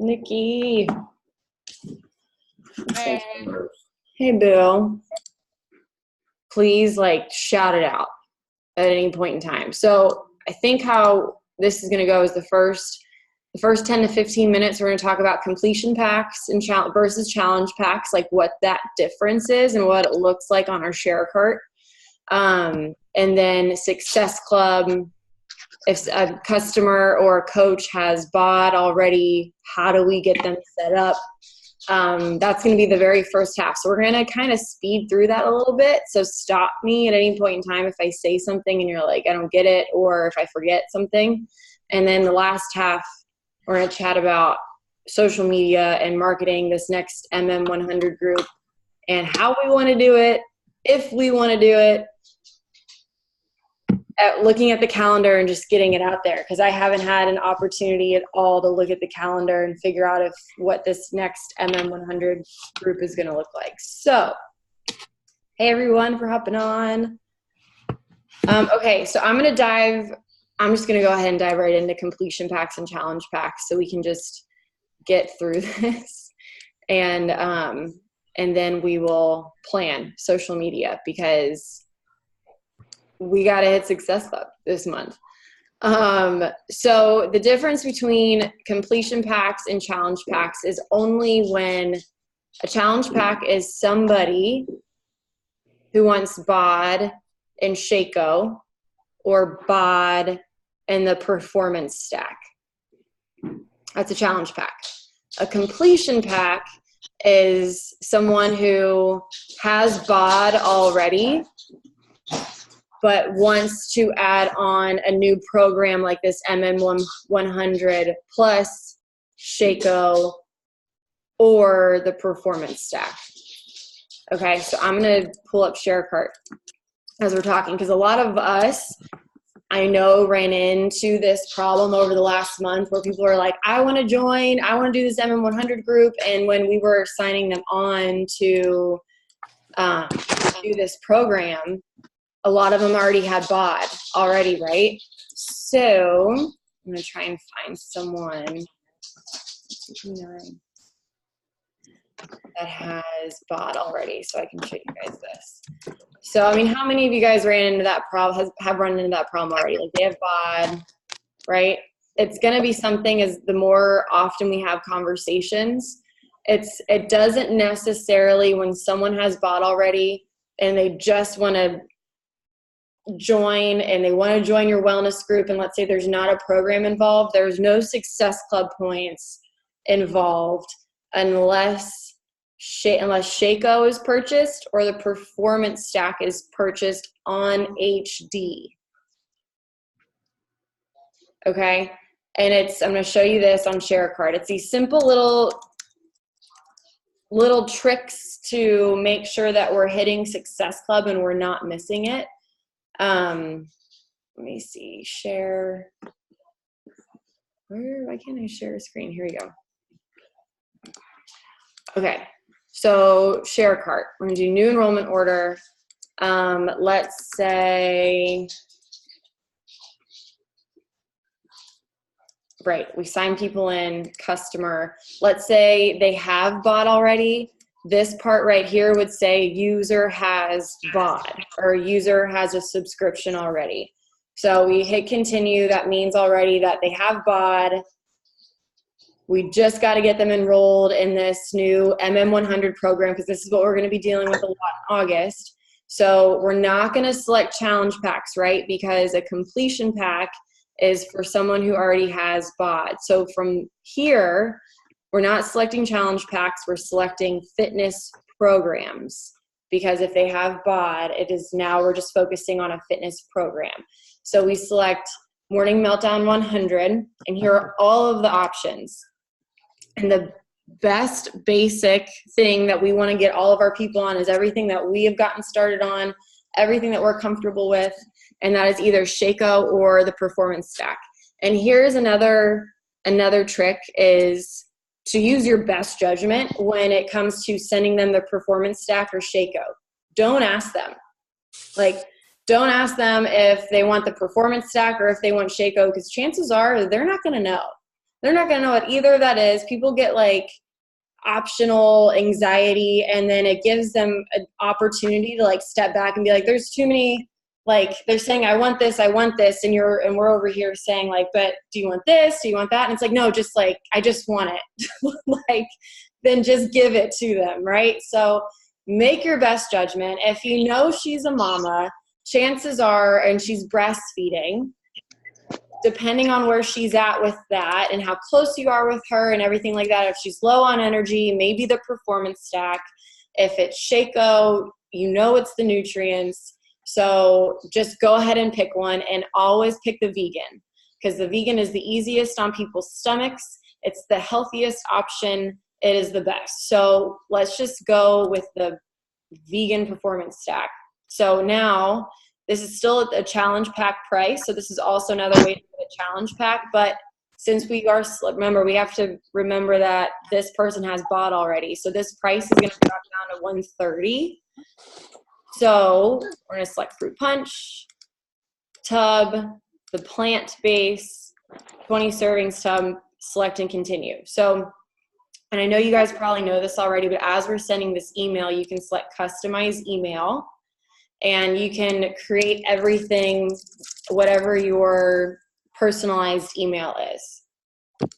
Nikki. Hey. Hey, Bill. Please, shout it out at any point in time. So I think how this is going to go is the first 10 to 15 minutes, we're going to talk about completion packs and versus challenge packs, like what that difference is and what it looks like on our share cart. And then Success Club, if a customer or a coach has bought already, how do we get them set up? That's going to be the very first half. So we're going to kind of speed through that a little bit. So stop me at any point in time if I say something and you're like, I don't get it, or if I forget something. And then the last half, we're going to chat about social media and marketing this next MM100 group and how we want to do it, if we want to do it, looking at the calendar and just getting it out there, because I haven't had an opportunity at all to look at the calendar and figure out what this next MM100 group is going to look like. So, hey everyone for hopping on. Okay, so I'm just going to go ahead and dive right into completion packs and challenge packs so we can just get through this. And then we will plan social media because we got to hit Success Club this month. So the difference between completion packs and challenge packs is only when a challenge pack is somebody who wants BOD and Shaco or BOD and the performance stack. That's a challenge pack. A completion pack is someone who has BOD already but wants to add on a new program like this MM100 plus Shaco or the performance stack. Okay, so I'm going to pull up ShareCart as we're talking, because a lot of us, I know, ran into this problem over the last month where people are like, I want to join, I want to do this MM100 group. And when we were signing them on to do this program, a lot of them already had BOD already, right? So I'm going to try and find someone that has BOD already so I can show you guys this. So, I mean, how many of you guys ran into that problem, have run into that problem already? Like they have BOD, right? It's going to be something as the more often we have conversations, it doesn't necessarily when someone has BOD already and they just want to join and they want to join your wellness group, and let's say there's not a program involved, there's no Success Club points involved unless Shaco is purchased or the performance stack is purchased on HD. Okay, and I'm going to show you this on ShareCart. It's these simple little tricks to make sure that we're hitting Success Club and we're not missing it. Let me see, share. Why can't I share a screen? Here we go. Okay, so ShareCart. We're gonna do new enrollment order. Let's say, right, we sign people in, customer. Let's say they have BOD already. This part right here would say user has BOD or user has a subscription already. So we hit continue. That means already that they have BOD. We just got to get them enrolled in this new MM100 program because this is what we're going to be dealing with a lot in August. So we're not going to select challenge packs, right? Because a completion pack is for someone who already has BOD. So from here, we're not selecting challenge packs, we're selecting fitness programs, because if they have BOD, we're just focusing on a fitness program. So we select Morning Meltdown 100, and here are all of the options. And the best basic thing that we want to get all of our people on is everything that we have gotten started on, everything that we're comfortable with, and that is either Shaco or the performance stack. And here's another trick is to use your best judgment when it comes to sending them the performance stack or Shaco. Don't ask them. Don't ask them if they want the performance stack or if they want Shaco, because chances are they're not going to know. They're not going to know what either of that is. People get like optional anxiety, and then it gives them an opportunity to like step back and be like, there's too many, like they're saying, I want this, and we're over here saying like, but do you want this? Do you want that? And it's like, no, just like, I just want it. Like, then just give it to them, right? So make your best judgment. If you know she's a mama, chances are, and she's breastfeeding, depending on where she's at with that and how close you are with her and everything like that, if she's low on energy, maybe the performance stack. If it's Shaco, you know it's the nutrients. So just go ahead and pick one, and always pick the vegan, because the vegan is the easiest on people's stomachs. It's the healthiest option. It is the best. So let's just go with the vegan performance stack. So now this is still a challenge pack price. So this is also another way to get a challenge pack. But since we are, remember, we have to remember that this person has bought already. So this price is going to drop down to $130. So we're going to select fruit punch, tub, the plant base, 20 servings tub, select and continue. So, and I know you guys probably know this already, but as we're sending this email, you can select customize email, and you can create everything, whatever your personalized email is,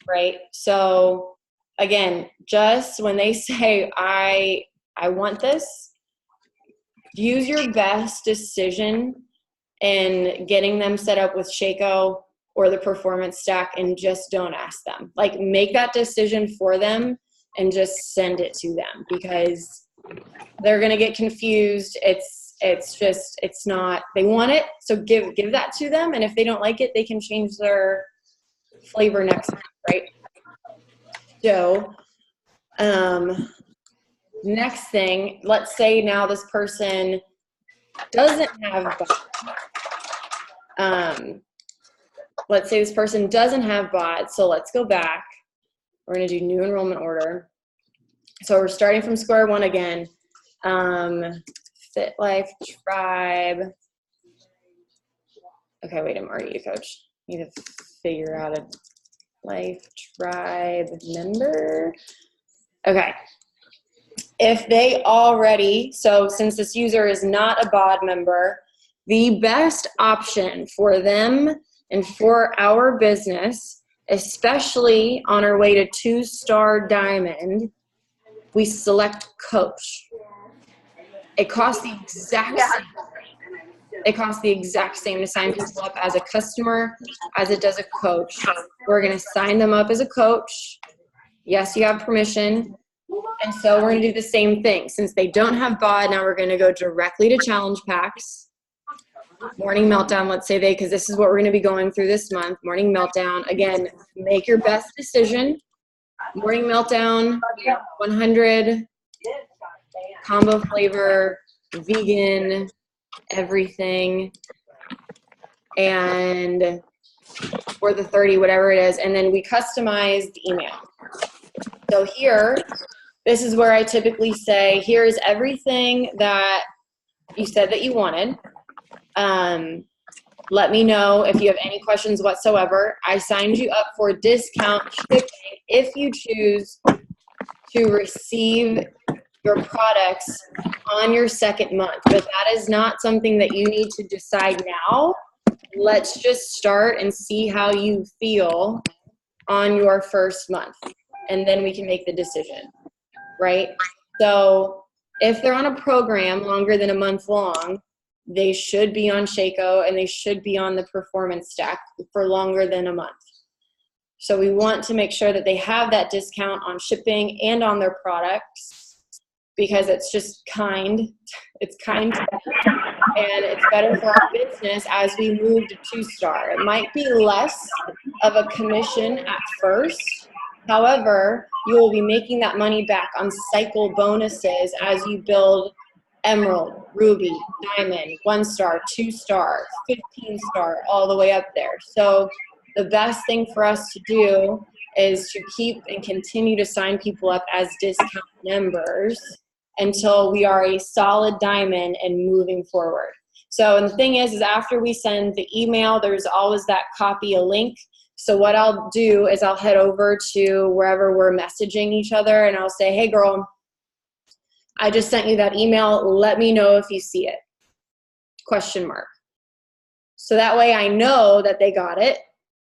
right? So again, just when they say, I want this, use your best decision in getting them set up with Shaco or the performance stack, and just don't ask them. Like, make that decision for them and just send it to them, because they're going to get confused. It's not, they want it. So give that to them. And if they don't like it, they can change their flavor next time, right? So, next thing, let's say now this person doesn't have let's say this person doesn't have bot. So let's go back. We're going to do new enrollment order. So we're starting from square one again. Fit Life Tribe. Okay, wait, I'm already a coach. Need to figure out a Life Tribe member. Okay. If they already, so since this user is not a BOD member, the best option for them and for our business, especially on our way to 2-star diamond, we select coach. It costs the exact same. It costs the exact same to sign people up as a customer as it does a coach. We're going to sign them up as a coach. Yes, you have permission. And so we're going to do the same thing. Since they don't have BOD, now we're going to go directly to challenge packs. Morning Meltdown, let's say because this is what we're going to be going through this month. Morning Meltdown. Again, make your best decision. Morning Meltdown, 100, combo flavor, vegan, everything, and or the 30, whatever it is. And then we customize the email. So here, this is where I typically say, here's everything that you said that you wanted. Let me know if you have any questions whatsoever. I signed you up for discount shipping if you choose to receive your products on your second month. But that is not something that you need to decide now. Let's just start and see how you feel on your first month, and then we can make the decision, right? So if they're on a program longer than a month long, they should be on Shaco, and they should be on the performance stack for longer than a month. So we want to make sure that they have that discount on shipping and on their products, because it's just kind. It's kind, and it's better for our business as we move to 2-star. It might be less of a commission at first. However, you will be making that money back on cycle bonuses as you build Emerald, Ruby, Diamond, 1-star, 2-star, 15-star, all the way up there. So the best thing for us to do is to keep and continue to sign people up as discount members until we are a solid diamond and moving forward. So, and the thing is after we send the email, there's always that copy a link. So what I'll do is I'll head over to wherever we're messaging each other and I'll say, hey girl, I just sent you that email. Let me know if you see it. ? So that way I know that they got it.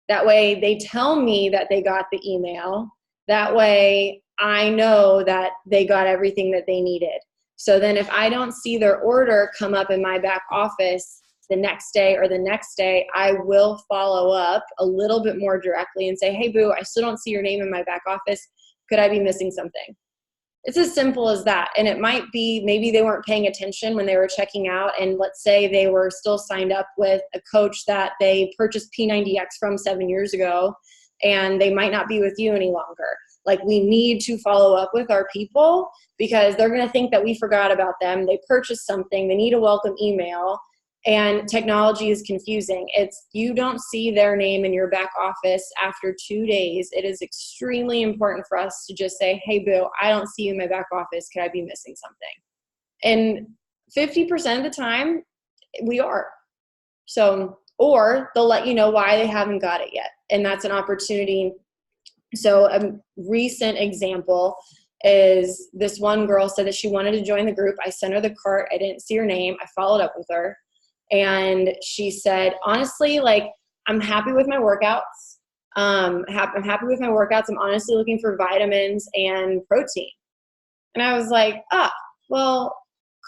That way they tell me that they got the email. That way I know that they got everything that they needed. So then if I don't see their order come up in my back office the next day or the next day, I will follow up a little bit more directly and say, hey boo, I still don't see your name in my back office. Could I be missing something? It's as simple as that. And it might be maybe they weren't paying attention when they were checking out. And let's say they were still signed up with a coach that they purchased P90X from 7 years ago, and they might not be with you any longer. Like, we need to follow up with our people because they're going to think that we forgot about them. They purchased something. They need a welcome email. And technology is confusing. It's, you don't see their name in your back office after 2 days. It is extremely important for us to just say, hey boo, I don't see you in my back office. Could I be missing something? And 50% of the time we are. So, or they'll let you know why they haven't got it yet. And that's an opportunity. So a recent example is this one girl said that she wanted to join the group. I sent her the cart. I didn't see her name. I followed up with her. And she said, honestly, like, I'm happy with my workouts. I'm happy with my workouts. I'm honestly looking for vitamins and protein. And I was like, well,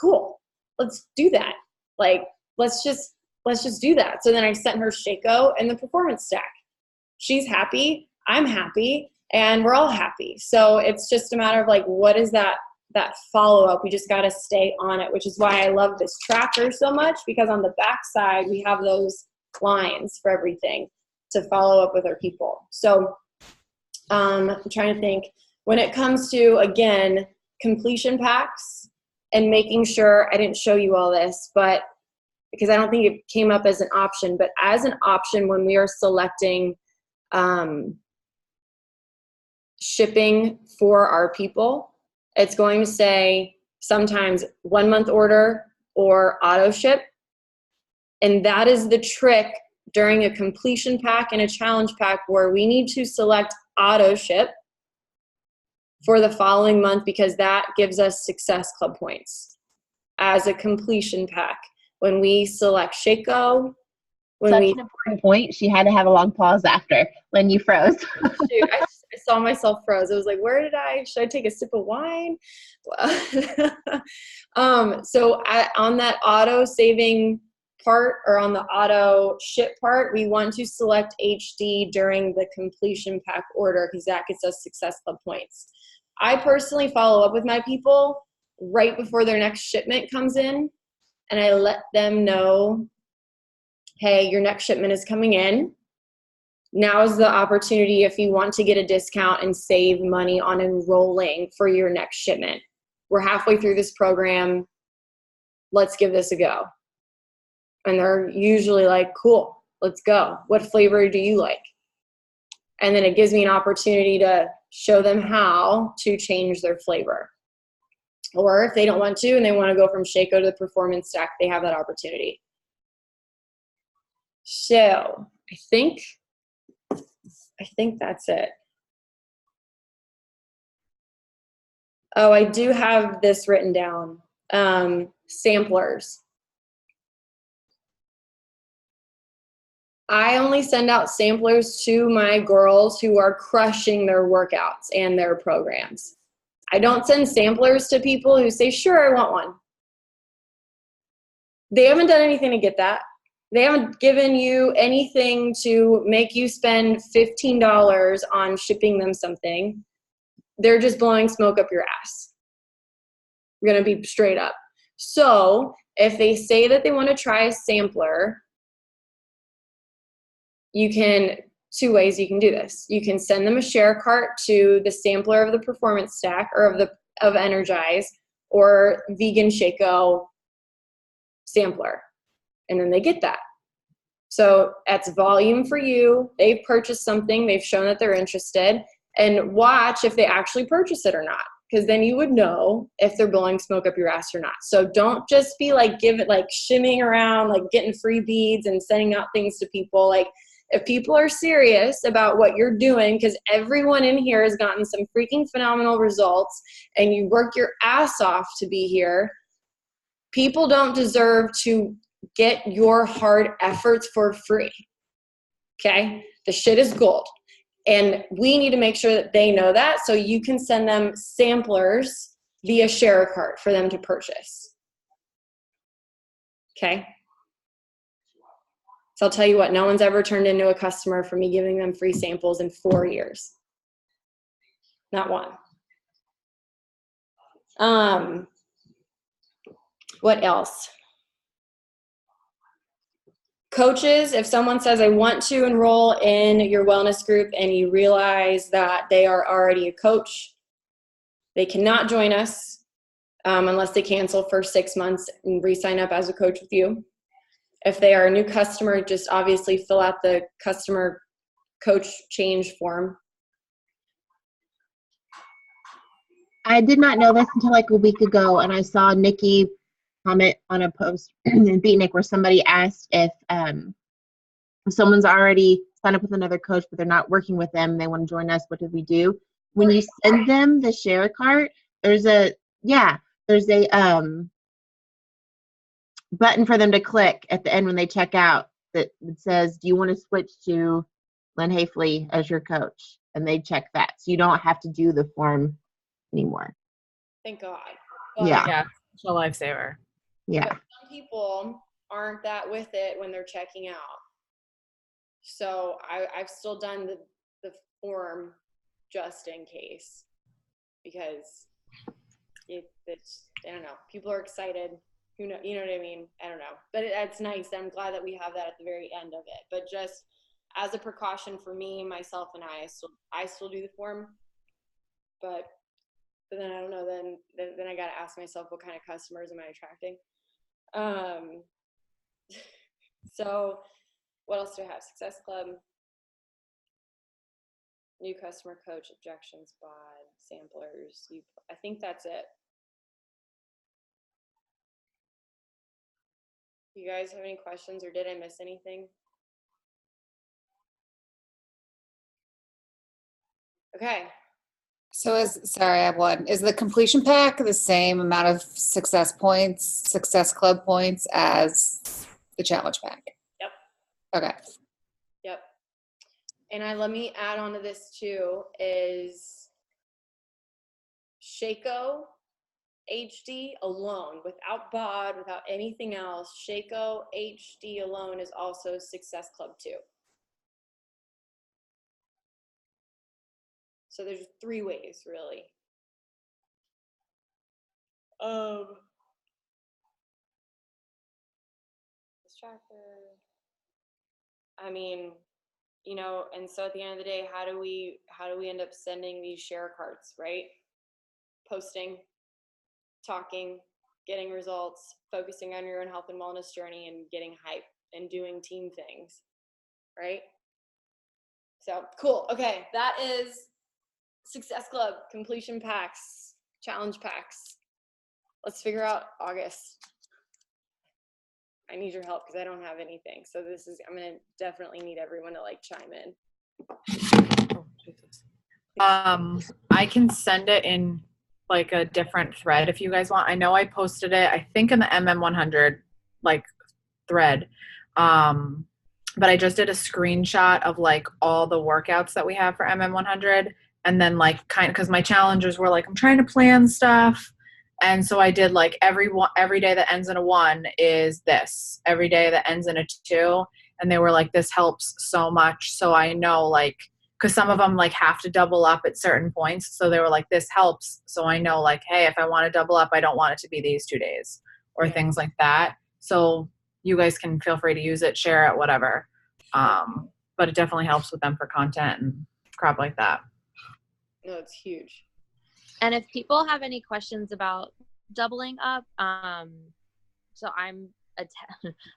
cool. Let's do that. Like, let's just do that. So then I sent her Shaco and the Performance Stack. She's happy. I'm happy. And we're all happy. So it's just a matter of like, what is that follow-up? We just got to stay on it, which is why I love this tracker so much, because on the back side, we have those lines for everything to follow up with our people. So I'm trying to think, when it comes to, again, completion packs and making sure, I didn't show you all this, but because I don't think it came up as an option, but as an option when we are selecting shipping for our people, it's going to say sometimes 1 month order or auto ship. And that is the trick during a completion pack and a challenge pack, where we need to select auto ship for the following month, because that gives us Success Club points as a completion pack. When we select Shaco, Such an important point. She had to have a long pause after when you froze. Dude, I saw myself froze. I was like, should I take a sip of wine? So on that auto saving part, or on the auto ship part, we want to select HD during the completion pack order, because that gets us Success Club points. I personally follow up with my people right before their next shipment comes in, and I let them know, hey, your next shipment is coming in. Now is the opportunity if you want to get a discount and save money on enrolling for your next shipment. We're halfway through this program. Let's give this a go. And they're usually like, cool, let's go. What flavor do you like? And then it gives me an opportunity to show them how to change their flavor. Or if they don't want to and they want to go from Shaco to the Performance Stack, they have that opportunity. So I think that's it. Oh, I do have this written down. Samplers. I only send out samplers to my girls who are crushing their workouts and their programs. I don't send samplers to people who say, sure, I want one. They haven't done anything to get that. They haven't given you anything to make you spend $15 on shipping them something. They're just blowing smoke up your ass. We're going to be straight up. So if they say that they want to try a sampler, you can, 2 ways you can do this. You can send them a share cart to the sampler of the Performance Stack, or of Energize, or Vegan Shaco sampler. And then they get that. So that's volume for you. They've purchased something. They've shown that they're interested. And watch if they actually purchase it or not, because then you would know if they're blowing smoke up your ass or not. So don't just be like, shimmying around, like getting free beads and sending out things to people. Like, If people are serious about what you're doing, because everyone in here has gotten some freaking phenomenal results and you work your ass off to be here, people don't deserve to get your hard efforts for free. Okay? The shit is gold. And we need to make sure that they know that, so you can send them samplers via share cart for them to purchase. Okay? So I'll tell you what, no one's ever turned into a customer for me giving them free samples in 4 years. Not one. What else? Coaches, if someone says, I want to enroll in your wellness group, and you realize that they are already a coach, they cannot join us unless they cancel for 6 months and re-sign up as a coach with you. If they are a new customer, just obviously fill out the customer coach change form. I did not know this until like a week ago, and I saw Nikki comment on a post in Beatnik where somebody asked if someone's already signed up with another coach, but they're not working with them, they want to join us, what do we do? When you send them the share cart, there's a button for them to click at the end when they check out that says, do you want to switch to Lynn Hafley as your coach? And they check that. So you don't have to do the form anymore. Thank God. Yeah. It's a lifesaver. Yeah. But some people aren't that with it when they're checking out. So I've still done the form just in case, because it's, I don't know, people are excited. Who know, you know what I mean? I don't know, but it's nice. I'm glad that we have that at the very end of it. But just as a precaution for me, myself, and I still do the form. But then I don't know. Then I got to ask myself, what kind of customers am I attracting? So what else do I have? Success Club, new customer coach, objections, bod, samplers. I think that's it. You guys have any questions, or did I miss anything? Okay. So sorry, I have one. Is the completion pack the same amount of success points, success club points as the challenge pack? Yep. Okay. Yep. And let me add on to this too, is Shaco HD alone, without bod, without anything else, Shaco HD alone is also Success Club 2. So there's 3 ways, really. This tracker. I mean, you know, and so at the end of the day, how do we end up sending these share carts, right? Posting, talking, getting results, focusing on your own health and wellness journey, and getting hype and doing team things, right? So cool. Okay, that is Success Club, completion packs, challenge packs. Let's figure out August. I need your help because I don't have anything. So I'm gonna definitely need everyone to like chime in. I can send it in like a different thread if you guys want. I know I posted it, I think in the MM100 like thread. But I just did a screenshot of like all the workouts that we have for MM100, and then like kind of, because my challengers were like, I'm trying to plan stuff. And so I did like every day that ends in a 1 is this, every day that ends in a 2. And they were like, this helps so much. So I know, like, because some of them like have to double up at certain points. So they were like, this helps. So I know, like, hey, if I want to double up, I don't want it to be these 2 days or things like that. So you guys can feel free to use it, share it, whatever. But it definitely helps with them for content and crap like that. No, it's huge. And if people have any questions about doubling up, so I'm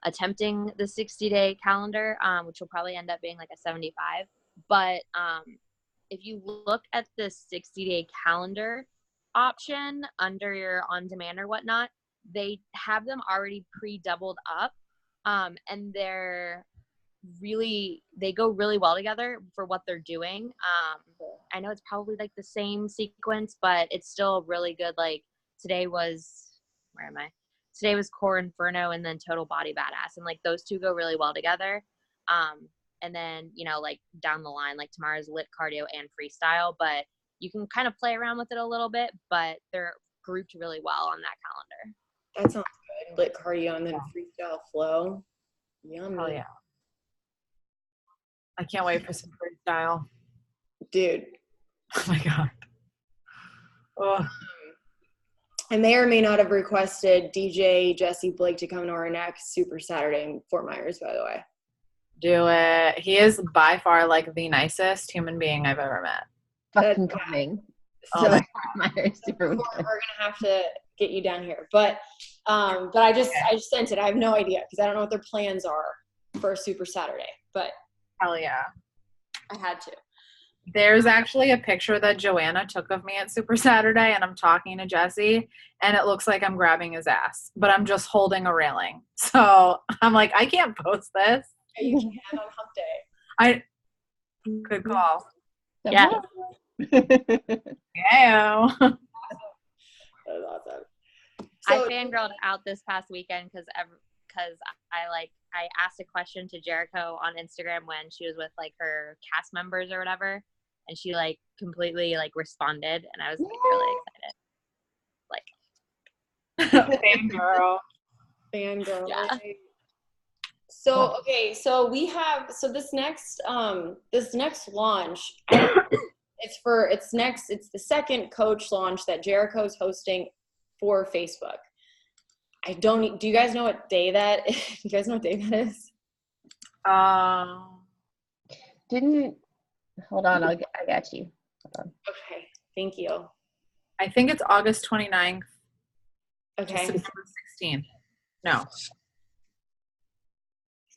attempting the 60-day calendar, which will probably end up being like a 75. But if you look at the 60-day calendar option under your on-demand or whatnot, they have them already pre-doubled up, and they're they go really well together for what they're doing. I know it's probably like the same sequence, but it's still really good. Like today was, where am I? Today was Core Inferno and then Total Body Badass. And like those two go really well together. And then, you know, like down the line, like tomorrow's lit cardio and freestyle, but you can kind of play around with it a little bit, but they're grouped really well on that calendar. That sounds good. Lit cardio and then freestyle flow. Yum. Hell yeah. I can't wait for some freestyle. Dude. Oh my God. Oh. I may or may not have requested DJ Jesse Blake to come to our next Super Saturday in Fort Myers, by the way. Do it. He is by far like the nicest human being I've ever met. Fucking coming. Oh So my my super We're weekend. gonna have to get you down here, but I just sent it. I have no idea because I don't know what their plans are for a Super Saturday, but Hell yeah. I had to. There's actually a picture that Joanna took of me at Super Saturday, and I'm talking to Jesse, and it looks like I'm grabbing his ass, but I'm just holding a railing. So I'm like, I can't post this. You can on hump day. Good call. Yeah. Yeah. That was awesome. I So, fangirled out this past weekend because I asked a question to Jericho on Instagram when she was with like her cast members or whatever, and she like completely like responded, and I was like really excited. Fangirl. fangirl. Yeah. Right? So okay, so we have this next launch. It's the second coach launch that Jericho's hosting for Facebook. Do you guys know what day that is? You guys know what day that is? Hold on, I got you. Hold on. Okay, thank you. I think it's August 29th to Okay, September 16th. No.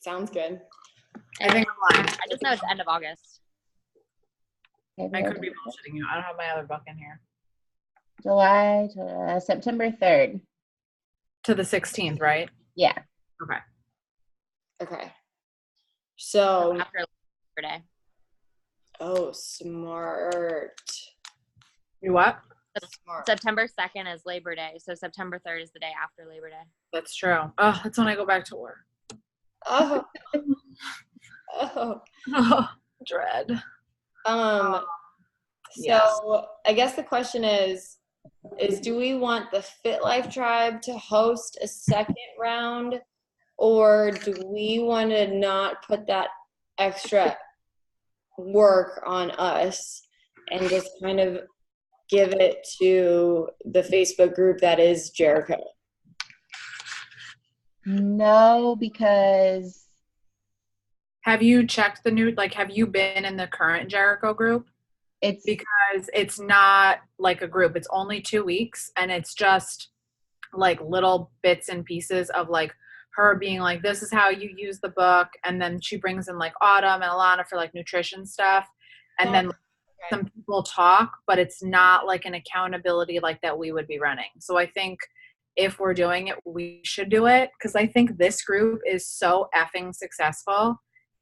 sounds good. I think I'm lying. I just know it's the end of August. I could be bullshitting you. I don't have my other book in here. July to September 3rd. To the 16th, right? Yeah. Okay. Okay. So, After Labor Day. oh, smart. You what? Smart. September 2nd is Labor Day, so September 3rd is the day after Labor Day. That's true. Oh, that's when I go back to work. Oh. Oh. Oh, dread. So Yes. I guess the question is do we want the Fit Life Tribe to host a second round, or do we want to not put that extra work on us and just kind of give it to the Facebook group that is Jericho? No, because Have you checked the new, have you been in the current Jericho group? it's Because it's not like a group. It's only 2 weeks, and it's just like little bits and pieces of like her being like, this is how you use the book. And then she brings in like Autumn and Alana for like nutrition stuff. And then some people talk, but it's not like an accountability like that we would be running. So I think if we're doing it, we should do it, because I think this group is so effing successful.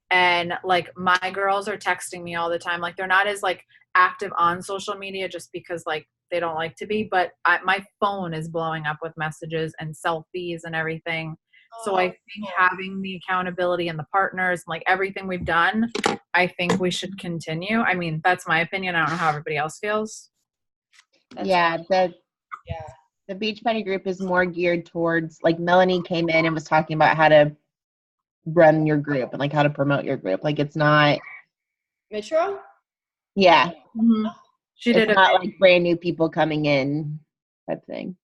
And like my girls are texting me all the time. Like they're not as like active on social media just because like they don't like to be, but my phone is blowing up with messages and selfies and everything. So I think having the accountability and the partners, like everything we've done, I think we should continue. I mean, that's my opinion. I don't know how everybody else feels. the Beach Buddy group is more geared towards, like, Melanie came in and was talking about how to run your group and like how to promote your group. Like it's not Mitro? She did it's it. not like brand new people coming in type thing.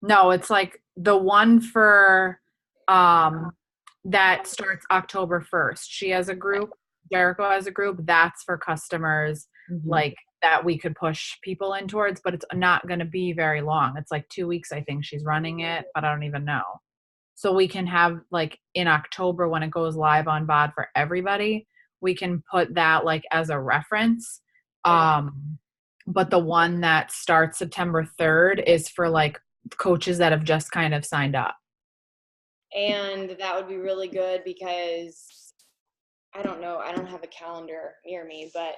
No, it's like the one for that starts October 1st. She has a group, Jericho has a group, that's for customers like that we could push people in towards, but it's not going to be very long. It's like 2 weeks, I think she's running it, but I don't even know. So we can have like in October when it goes live on BOD for everybody, we can put that like as a reference. But the one that starts September 3rd is for like coaches that have just kind of signed up. And that would be really good because I don't know. I don't have a calendar near me, but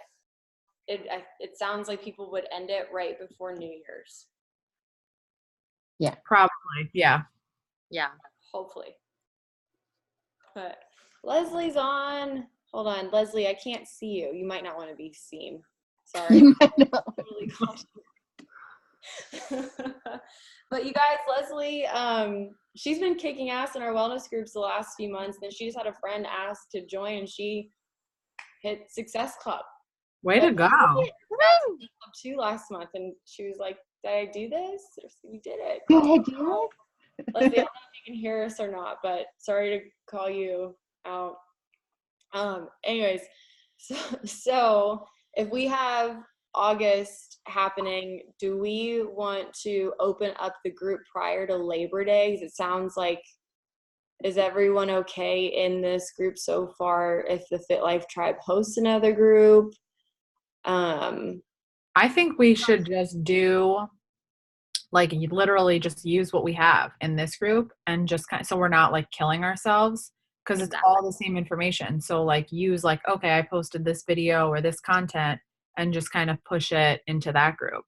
it sounds like people would end it right before New Year's. Probably, yeah. Yeah. Hopefully. But Leslie's on. Hold on, Leslie, I can't see you. You might not want to be seen. Sorry. You might know. Really conscious. But you guys, Leslie, she's been kicking ass in our wellness groups the last few months. And she just had a friend ask to join, and she hit Success Club. Way to go. Club 2 last month, and she was like, "Did I do this?" We did it. Did I do Leslie, I don't know if you can hear us or not, but sorry to call you out. Anyways, so if we have August happening, do we want to open up the group prior to Labor Day? 'Cause it sounds like, is everyone okay in this group so far if the Fit Life Tribe hosts another group? I think we should just do, like, literally just use what we have in this group and just kind of, so we're not like killing ourselves, because it's all the same information. So like use like, okay, I posted this video or this content and just kind of push it into that group.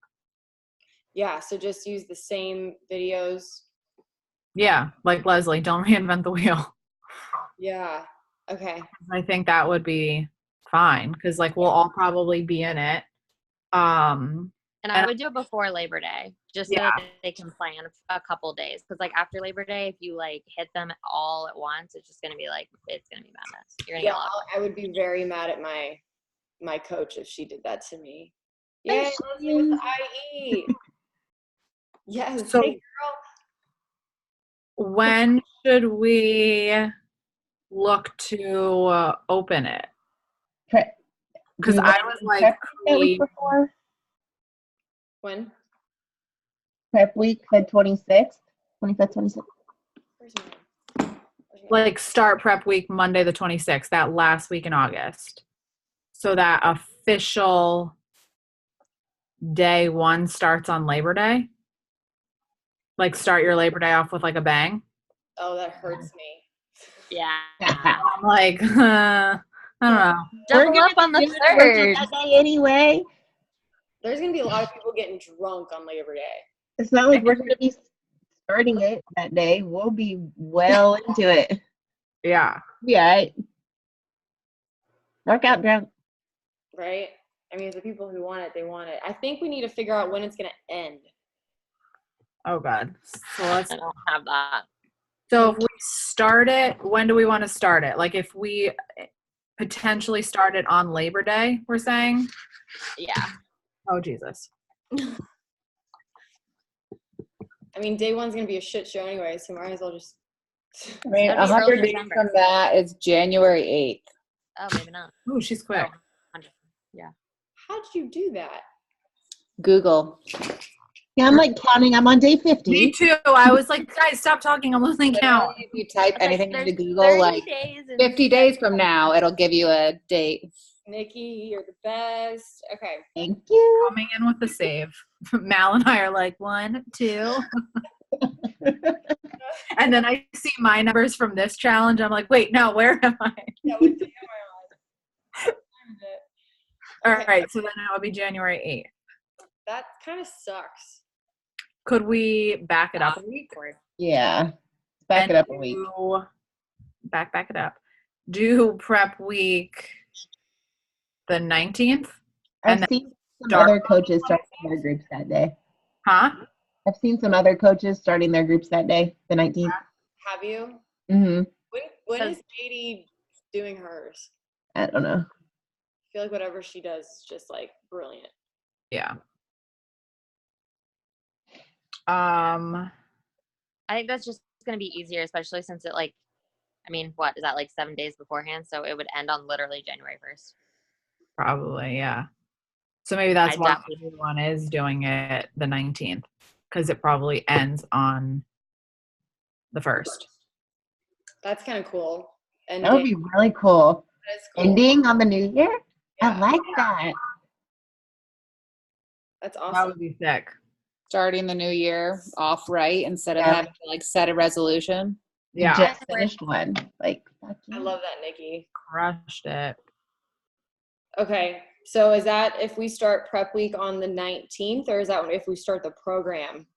Yeah, so just use the same videos. Yeah, like Leslie, don't reinvent the wheel. Yeah, okay. I think that would be fine, because like we'll all probably be in it. And I would do it before Labor Day, just so Yeah. that they can plan a couple days. Because like after Labor Day, if you like hit them all at once, it's just gonna be like, it's gonna be madness. You're gonna Yeah, get a lot. I would be very mad at my coach if she did that to me. Yeah, There Leslie she with the is. IE. Yes. So- Hey, girl. When should we look to open it? Prep. Because You I want was to like, prep that week before? When? Prep week, the 26th, 25th, 26th. Where's my? like start prep week Monday the 26th, that last week in August. So that official day one starts on Labor Day. Like start your Labor Day off with like a bang. Oh, that hurts me. Yeah. I'm like, I don't know. Double gonna up on the be doing work third. that day anyway. There's gonna be a lot of people getting drunk on Labor Day. It's not like we're going to be starting it that day. We'll be well into it. Yeah. Yeah. Workout drunk. Right? I mean, the people who want it, they want it. I think we need to figure out when it's gonna end. Oh God. So let's. I don't have that. So if we start it, when do we want to start it? Like if we potentially start it on Labor Day, we're saying? Yeah. Oh Jesus. I mean, day one's gonna be a shit show anyway, so might as well just. I mean, That'd be 100 early days December. from that is January 8th. Oh, maybe not. Ooh, she's quick. Oh, 100. How did you do that? Google. Yeah, I'm like counting. I'm on day Me 50. too. I was like, guys, stop talking. I'm losing count. Literally, if you type It's like anything into there's Google, 30 like days and 50 days from now, it'll give you a date. Nikki, you're the best. Okay. Thank you. Coming in with the save. Mal and I are like 1, 2. And then I see my numbers from this challenge. I'm like, wait, no, where am I? Yeah, what day am I on? All right. So then it would be January 8th. That kind of sucks. Could we back it up a week? Yeah. Back it up a week. Back it up. Do prep week the 19th? I've And seen some start- other coaches starting their groups that day. Huh? I've seen some other coaches starting their groups that day, the 19th. Have you? Mm-hmm. When So- is Katie doing hers? I don't know. I feel like whatever she does is just like brilliant. Yeah. I think that's just going to be easier, especially since it like, I mean, what is that, like 7 days beforehand? So it would end on literally January 1st. Probably, yeah. So maybe that's I why definitely- everyone is doing it the 19th, because it probably ends on the 1st. That's kind of cool. And That would be really cool. that's cool. Ending on the new year? I Yeah, like that. that's That awesome. would be sick. Starting the new year off right instead of Yeah. having to like set a resolution. Yeah. Just finished one. Like, I love that, Nikki. Crushed it. Okay, so is that if we start prep week on the 19th, or is that if we start the program?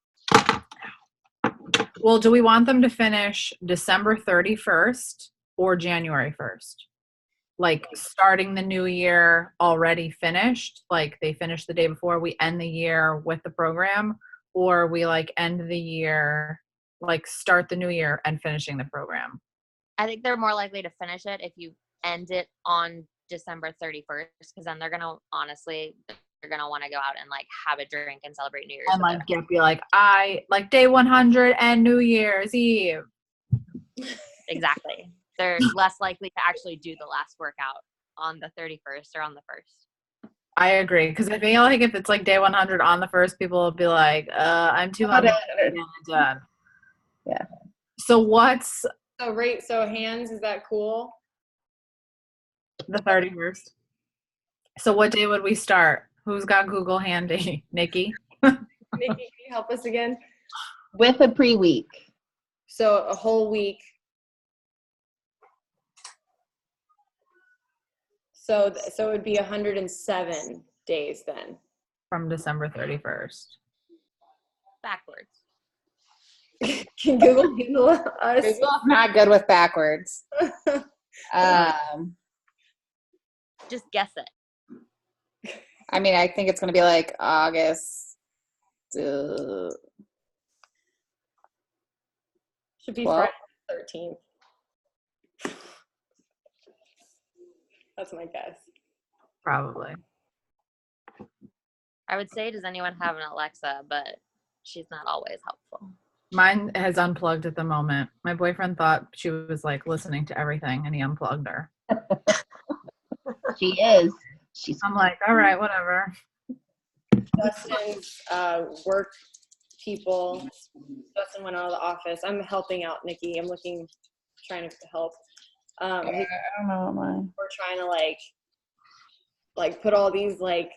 Well, do we want them to finish December 31st or January 1st? Like starting the new year already finished, like they finished the day before, we end the year with the program, or we like end the year, like start the new year and finishing the program? I think they're more likely to finish it if you end it on December 31st, because then they're going to want to go out and like have a drink and celebrate New Year's. And with like be like, I like day 100 and New Year's Eve. Exactly. They're less likely to actually do the last workout on the 31st or on the 1st. I agree, because I feel like if it's like day 100 on the 1st, people will be like, I'm too hungry to get it done. Yeah. So what's So hands, is that cool? the 31st? So what day would we start? Who's got Google handy? Nikki? Nikki, can you help us again? With a pre-week. So a whole week. So it would be 107 days then. From December 31st. Backwards. Can Google handle us? Google's not good with backwards. Just guess it. I mean, I think it's going to be like August. Should be Well- Friday the 13th. That's my guess. Probably. I would say, does anyone have an Alexa? But she's not always helpful. Mine has unplugged at the moment. My boyfriend thought she was like listening to everything and he unplugged her. She is. I'm like, all right, whatever. Dustin's work people. Dustin went out of the office. I'm helping out Nikki. I'm trying to help. I don't know mine. We're trying to like put all these like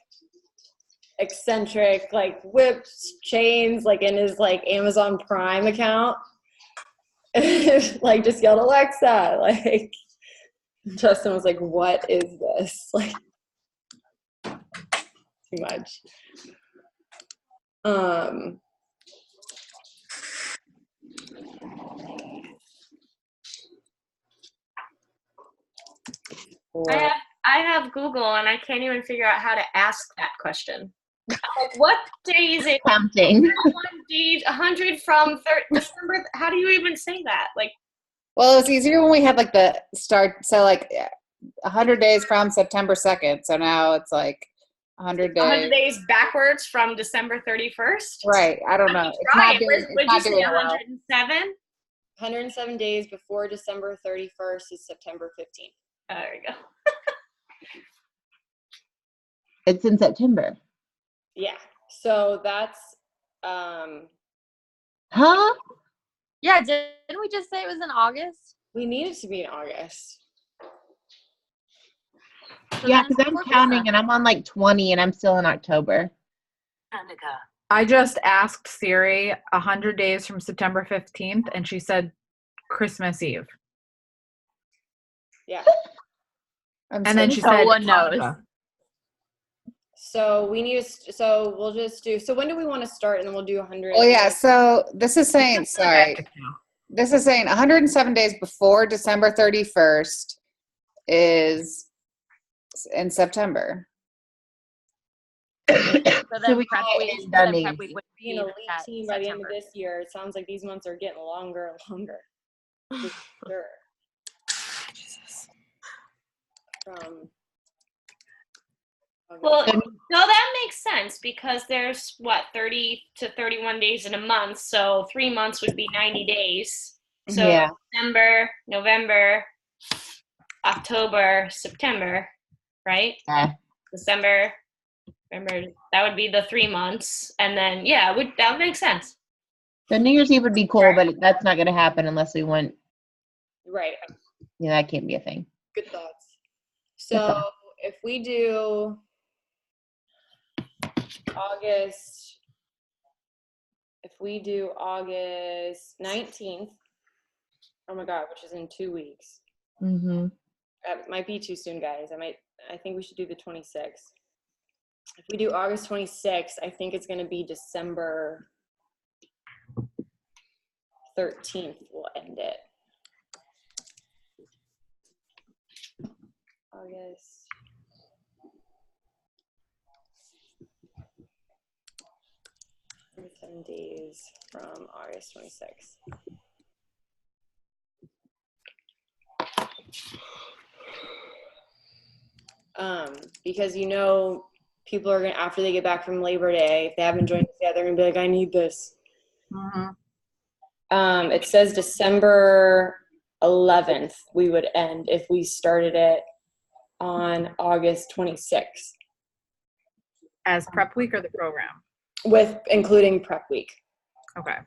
eccentric like whips, chains like in his like Amazon Prime account. Like just yelled Alexa. Like Justin was like, "What is this?" Like too much. I have Google and I can't even figure out how to ask that question. Like, what day is it? Counting. 100 from December. How do you even say that? Like, Well, it's easier when we had like the start. So like 100 days from September 2nd. So now it's like 100 days. 100 days backwards from December 31st. Right. I don't know. It's Try not it. doing, Would it's you not say doing it well. 107? 107 days before December 31st is September 15th. There we go. It's in September. Yeah. So that's Huh? Yeah, didn't we just say it was in August? we need it to be in August. So Yeah, then because I'm we're counting good. and I'm on like 20 and I'm still in October. I just asked Siri 100 days from September 15th and she said Christmas Eve. Yeah. I'm And then so- she No said one knows. Hanukkah. So we need to, so we'll just do, so when do we want to start? And then we'll do 100. Well, yeah. So this is saying, sorry. Back to count. This is saying 107 days before December 31st is in September. So then we prep call week, it so done then prep these. week would Be an be elite at team by the end of September. this year. It sounds like these months are getting longer and longer. For sure. From Well, no, that makes sense because there's 30 to 31 days in a month. So 3 months would be 90 days. So Yeah. December, November, October, September, right? Yeah. December, November, that would be the 3 months. And then, yeah, that would make sense. So New Year's Eve would be cool, but that's not going to happen unless we want, right. that can't be a thing. Good thoughts. So if we do August 19th, oh my God, which is in 2 weeks. Mm-hmm. That might be too soon, guys. I think we should do the 26th. If we do August 26th, I think it's going to be December 13th. We'll end it. August. 7 days from August 26th. Because people are gonna, after they get back from Labor Day, if they haven't joined us yet, they're gonna be like, I need this. It says December 11th we would end if we started it on August 26th. As prep week or the program? With including prep week. Okay.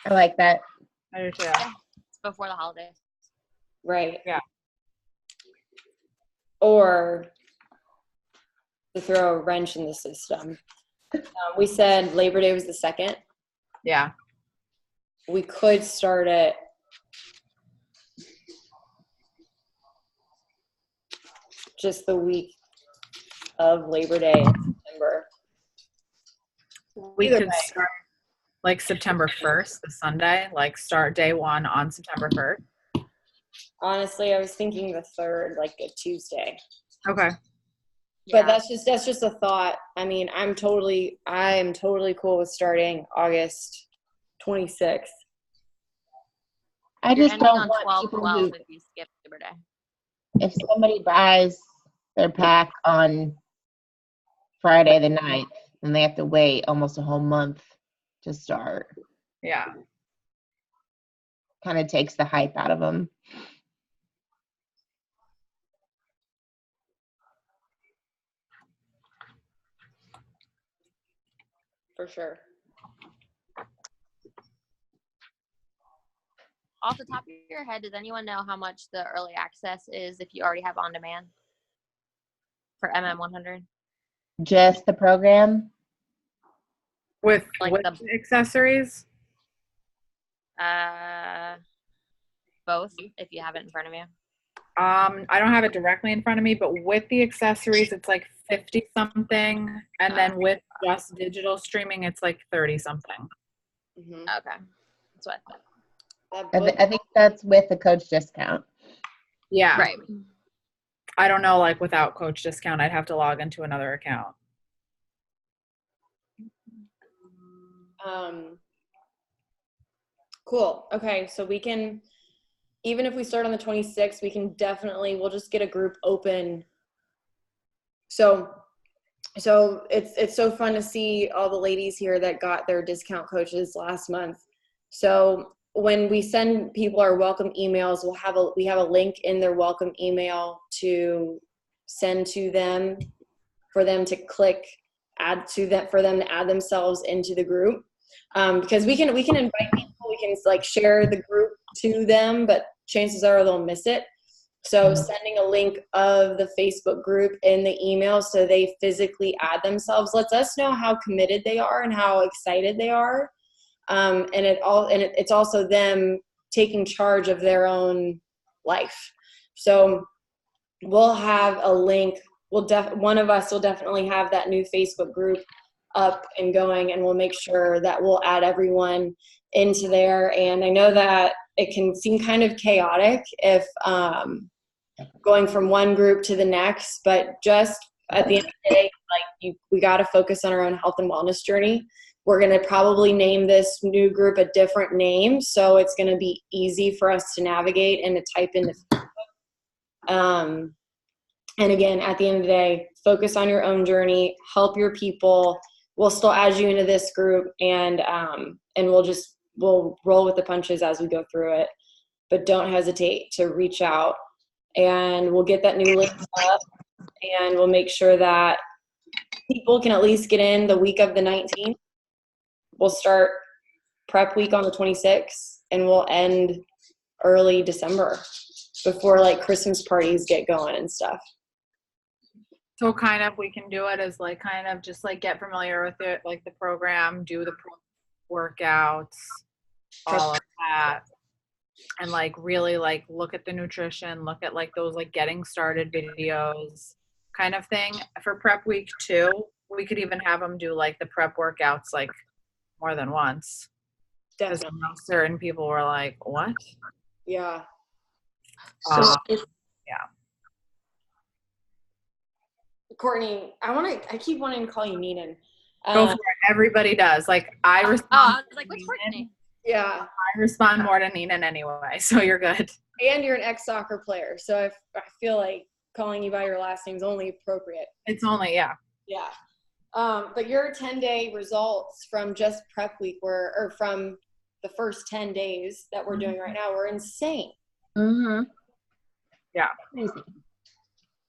I like that. I do too. It's before the holidays. Right. Yeah. Or to throw a wrench in the system. We said Labor Day was the 2nd. Yeah. We could start it just the week of Labor Day in September. We Either could way. start like September 1st, the Sunday, like start day 1 on September 1st. Honestly, I was thinking the 3rd, like a Tuesday. Okay. But that's just a thought. I mean, I am totally cool with starting August 26th. I You're just ending don't on want people 12/12 who, if you skip Labor Day. if somebody buys their pack on Friday the 9th, then they have to wait almost a whole month to start. Yeah. Kind of takes the hype out of them. For sure. Off the top of your head, does anyone know how much the early access is if you already have on demand for MM100? Just the program? With Like with the- accessories? Both, if you have it in front of you. I don't have it directly in front of me, but with the accessories, it's like 50 something. And then with just digital streaming, it's like 30 something. Mm-hmm. Okay, that's what I thought. I think that's with the coach discount. Yeah. Right. I don't know, like without coach discount, I'd have to log into another account. Cool. Okay, so we can, even if we start on the 26th, we'll just get a group open. So it's so fun to see all the ladies here that got their discount coaches last month. So when we send people our welcome emails, we have a link in their welcome email to send to them for them to click add to that, for them to add themselves into the group. Because we can invite people, we can like share the group to them, but chances are they'll miss it. So sending a link of the Facebook group in the email so they physically add themselves lets us know how committed they are and how excited they are. And it's also them taking charge of their own life. So we'll have a link. One of us will definitely have that new Facebook group up and going, and we'll make sure that we'll add everyone into there. And I know that it can seem kind of chaotic if going from one group to the next, but just at the end of the day, we got to focus on our own health and wellness journey. We're going to probably name this new group a different name, so it's going to be easy for us to navigate and to type in the and again, at the end of the day, focus on your own journey, help your people. We'll still add you into this group, and we'll roll with the punches as we go through it. But don't hesitate to reach out, and we'll get that new link up, and we'll make sure that people can at least get in the week of the 19th. We'll start prep week on the 26th, and we'll end early December before like Christmas parties get going and stuff. So kind of we can do it as like kind of just like get familiar with it, like the program, do the workouts, all of that. And like really like look at the nutrition, look at like those like getting started videos kind of thing for prep week 2. We could even have them do like the prep workouts like more than once. Because Definitely. certain people were like, what? Yeah. So if Courtney, I keep wanting to call you Neenan. Go for it. Everybody does. Like I Oh, respond. I was like, to which Neenan. Courtney? Yeah. I respond more to Neenan anyway, so you're good. And you're an ex-soccer player, so I feel like calling you by your last name is only appropriate. It's only, yeah. Yeah. But your 10-day results from just prep week or from the first 10 days that we're doing right now were insane. Mm-hmm. Yeah. Crazy.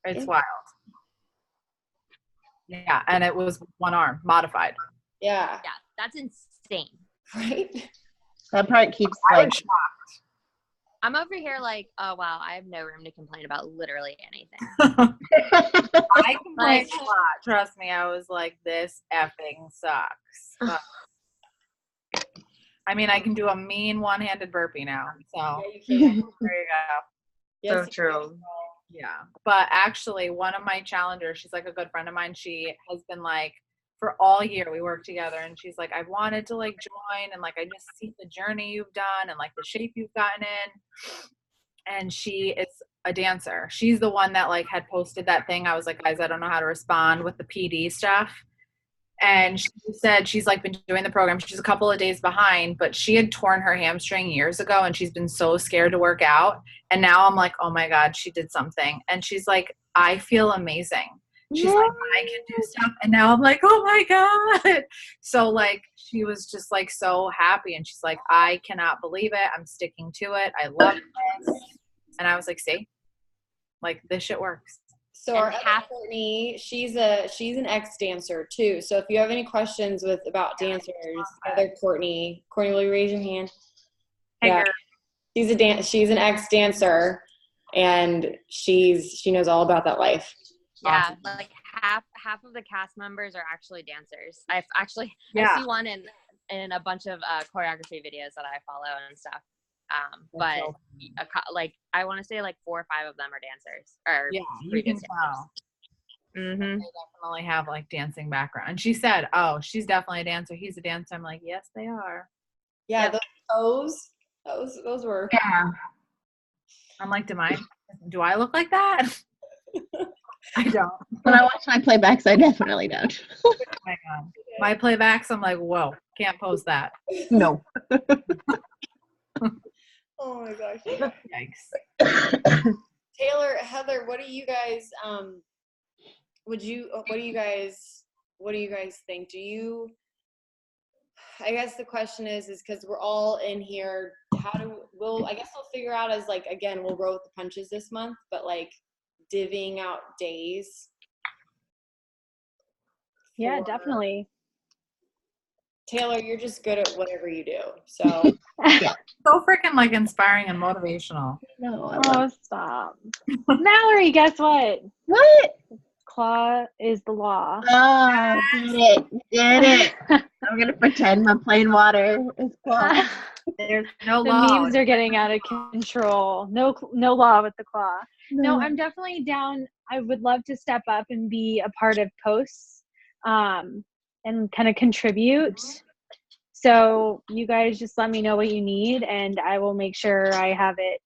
It's Yeah. wild. Yeah, and it was one arm, modified. Yeah. Yeah, that's insane. Right? That part keeps I like was shocked. I'm over here like, oh wow, I have no room to complain about literally anything. I complained Like- a lot. Trust me, I was like, this effing sucks. But, I mean, I can do a mean one-handed burpee now. So Yeah, you can. there you go. Yes, so you true. Yeah. But actually, one of my challengers, she's like a good friend of mine. She has been like, for all year we work together, and she's like, I've wanted to like join, and like I just see the journey you've done and like the shape you've gotten in. And she is a dancer. She's the one that like had posted that thing. I was like, guys, I don't know how to respond with the PD stuff. And she said she's like been doing the program. She's a couple of days behind, but she had torn her hamstring years ago, and she's been so scared to work out. And now I'm like, oh my God, she did something. And she's like, I feel amazing. She's like, I can do stuff. And now I'm like, oh my God. So like, she was just like so happy. And she's like, I cannot believe it. I'm sticking to it. I love this. And I was like, see, like this shit works. So And our other Courtney, she's an ex-dancer too. So if you have any questions about dancers, other Courtney, will you raise your hand? Hey, Yeah. girl. She's an ex-dancer, and she knows all about that life. Yeah, like half of the cast members are actually dancers. I Yeah. see one in a bunch of choreography videos that I follow and stuff. But like I want to say like 4 or 5 of them are dancers. Or Yeah, you previous can tell. Mm-hmm. They definitely have like dancing background. And she said, oh, she's definitely a dancer. He's a dancer. I'm like, yes, they are. Yeah, Yep. those were. Yeah. I'm like, do I look like that? I don't. when I watch my playbacks, I definitely don't. Oh my God. My playbacks, I'm like, whoa, can't post that. No. Oh my gosh. Yikes. Taylor, Heather, what do you guys what do you guys think? I guess the question is because we're all in here, I guess we'll figure out as like, again, we'll roll with the punches this month, but like divvying out days. Yeah, for- definitely. Taylor, you're just good at whatever you do. So So freaking like inspiring and motivational. No. I love Oh, stop. Mallory, guess what? What? Claw is the law. Oh, did it. I'm going to pretend my plain water is claw. There's no The law. memes are getting out of control. No law with the claw. No, I'm definitely down. I would love to step up and be a part of posts and kind of contribute. So you guys just let me know what you need, and I will make sure I have it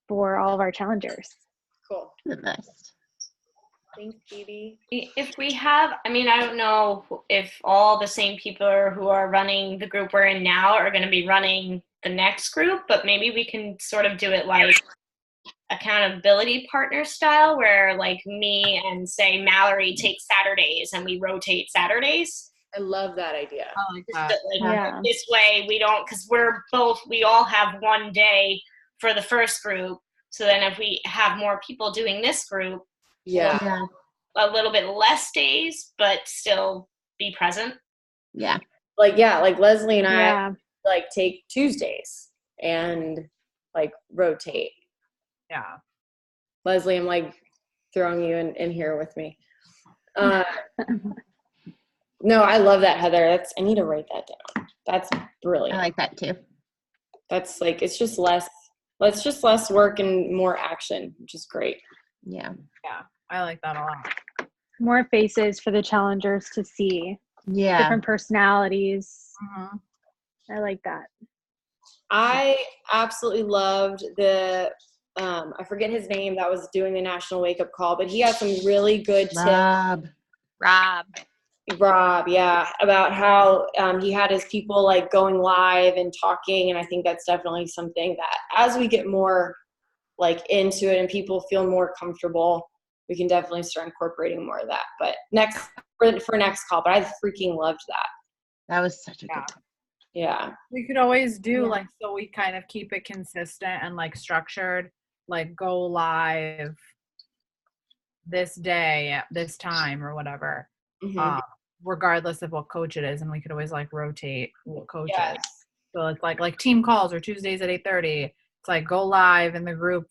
for all of our challengers. cool. The best. Thanks, Phoebe. If we have, I mean, I don't know if all the same people who are running the group we're in now are going to be running the next group, but maybe we can sort of do it like accountability partner style, where like me and say Mallory takes Saturdays and we rotate Saturdays. I love that idea. I like Just that. that, like, Yeah. this way we don't, because we all have one day for the first group. So then if we have more people doing this group, Yeah. Yeah. a little bit less days, but still be present. Yeah. Like Leslie and I Yeah. like take Tuesdays and like rotate. Yeah. Leslie, I'm like throwing you in here with me. No, I love that, Heather. I need to write that down. That's I brilliant. like that too. That's like, it's just less work and more action, which is great. Yeah. Yeah, I like that a lot. More faces for the challengers to see. Yeah. Different personalities. Mhm. I like that. I absolutely loved the, I forget his name that was doing the national wake up call, but he had some really good tips. Rob, yeah, about how he had his people like going live and talking, and I think that's definitely something that as we get more like into it and people feel more comfortable, we can definitely start incorporating more of that. But for next call, but I freaking loved that. That was such a Yeah. good. Yeah, We could always do Yeah. like, so we kind of keep it consistent and like structured, like go live this day at this time or whatever, Mhm. regardless of what coach it is, and we could always like rotate what coach it is. Yes. So it's like team calls or Tuesdays at 8:30. It's like go live in the group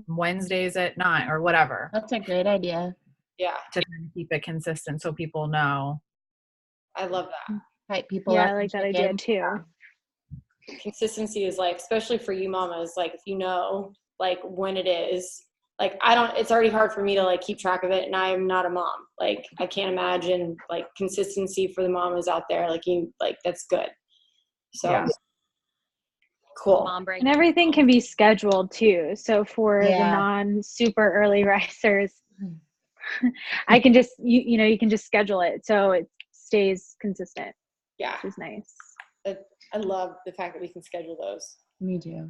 Wednesdays at 9 or whatever, That's a great idea. Yeah, to kind of keep it consistent so people know. I love that. Hype people Yeah, up I like and that check idea in. too. Consistency is like, especially for you mamas, like if you know like when it is, like it's already hard for me to like keep track of it, and I'm not a mom. Like I can't imagine like consistency for the mamas out there, like that's good. So Yeah. cool. Mom break. And everything can be scheduled too. So for the Yeah. non-super early risers, I can just you can just schedule it so it stays consistent, Yeah, which is nice. I love the fact that we can schedule those. Me too.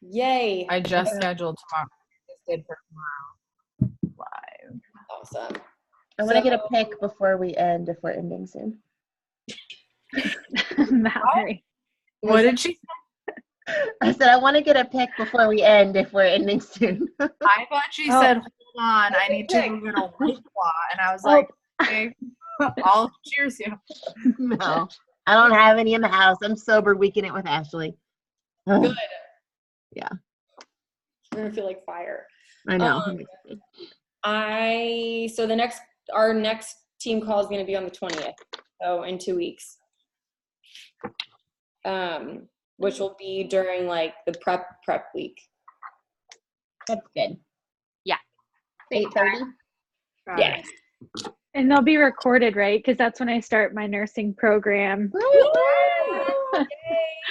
Yay. I just scheduled tomorrow. Just did for tomorrow live. Awesome. I want to get a pic before we end if we're ending soon. Mallory. What did she say? I said I want to get a pic before we end if we're ending soon. I thought she Oh. said, hold on, I need to go get a White Claw. And I was like, okay, I'll cheers you. No, I don't have any in the house. I'm sober weekend it with Ashley. Ugh, Good. Yeah. We're gonna feel like fire. I know. Our next team call is gonna be on the 20th, so in 2 weeks. Which will be during like the prep week. That's good. Yeah. 8:30. Yeah. And they'll be recorded, right? Because that's when I start my nursing program.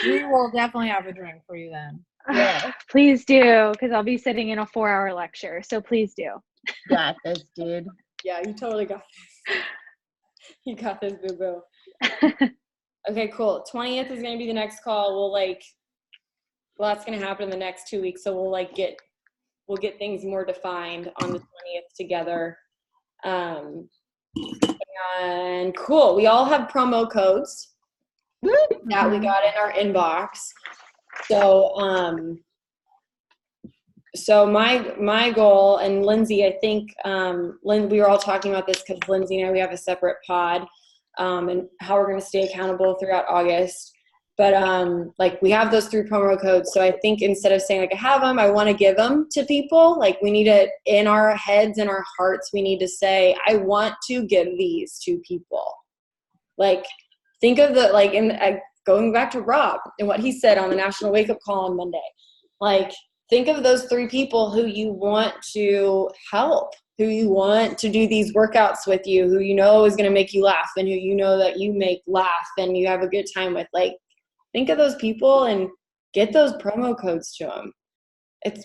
We will definitely have a drink for you then. Yeah. Please do, because I'll be sitting in a 4-hour lecture. So please do. Got this, dude. Yeah, you totally got this. You got this, boo-boo. Okay, cool. 20th is gonna be the next call. That's gonna happen in the next 2 weeks. So we'll get things more defined on the 20th together. And cool. We all have promo codes that we got in our inbox. So my goal, and Lindsay, I think we were all talking about this because Lindsay and I, we have a separate pod, and how we're going to stay accountable throughout August. But like we have those 3 promo codes. So I think instead of saying like I have them, I want to give them to people. Like we need to, in our heads and our hearts, we need to say, I want to give these to people. Like think of going back to Rob and what he said on the National Wake Up Call on Monday. Like think of those 3 people who you want to help, who you want to do these workouts with you, who you know is going to make you laugh, and who you know that you make laugh and you have a good time with. Like think of those people and get those promo codes to them.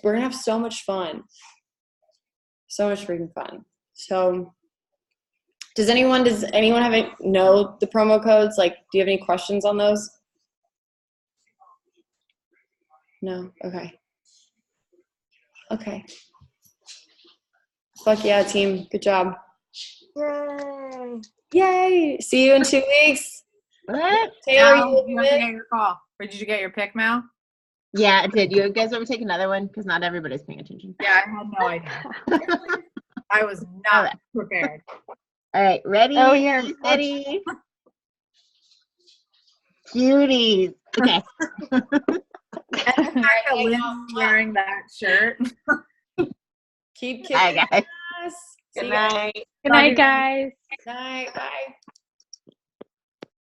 We're going to have so much fun. So much freaking fun. So does anyone know the promo codes? Like, do you have any questions on those? No? Okay. Okay. Fuck yeah, team. Good job. Yay. Yay. See you in 2 weeks. What? Taylor, Mal, you you have to get your call. Or did you get your pick, Mal? Yeah, I did. You guys ever take another one? Because not everybody's paying attention. Yeah, I had no idea. I was not prepared. All right, ready? Oh, here. Steady. Cuties. Okay. And the fact that Lynn's wearing that shirt. keep Bye, kicking guys. ass. Good See you night. Good night, guys. Night. Bye.